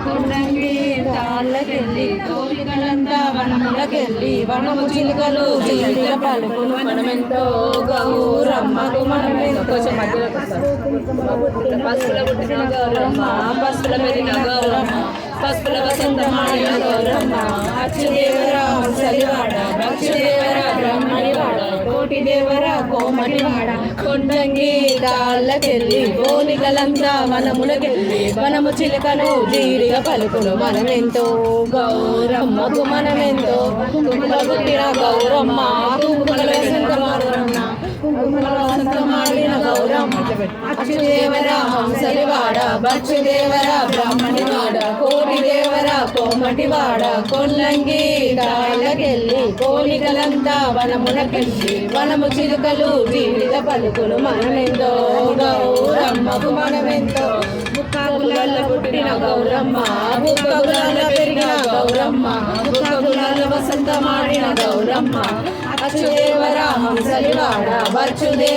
కొండంగి తాళ్ళకెళ్ళి కోరికలంతా వనములకెళ్ళి వనము చిలుకలు చిలుకల పలుకులు మనమెంతో గౌరమ్మకు మనమెంతో పసుపుల పుట్టిన గౌరమ్మ పసుపుల పెరిగిన గౌరమ్మ పసుపుల వసంతమాడిన గౌరమ్మ అచ్చుదేవరా సలివాడ భక్షదేవరా బ్రహ్మణివాడ కోటి దేవరా కోమటివాడ కొండంగి తాళ్ళకెళ్ళి కోలికలంతా వనములకెళ్ళి వనము చిలుకను జీడిగా పలుకులు మనమెంతో గౌరమ్మకు మనమెంతో కుంకుమల పుట్టిన గౌరమ్మ కుంకుమల వసంతమాడిన గౌరమ్మ అచ్చుదేవరా హంసలివాడ భక్షదేవరా బ్రాహ్మణివాడ కోటి దేవరా కోమటివాడ కొల్లంగి తాళ్ళకెళ్ళి కోలికలంతా వనములకెళ్ళి వనము చిలుకలు జీవిత పలుకులు మనమెంతో గౌరమ్మకు మనమెంతో బుక్కగులాల పుట్టిన గౌరమ్మ బుక్కగులాల పెరిగిన గౌరమ్మ బుక్కగులాల వసంతమాడిన గౌరమ్మ అచ్చుదేవరా హంసలివాడ భక్షుదేవ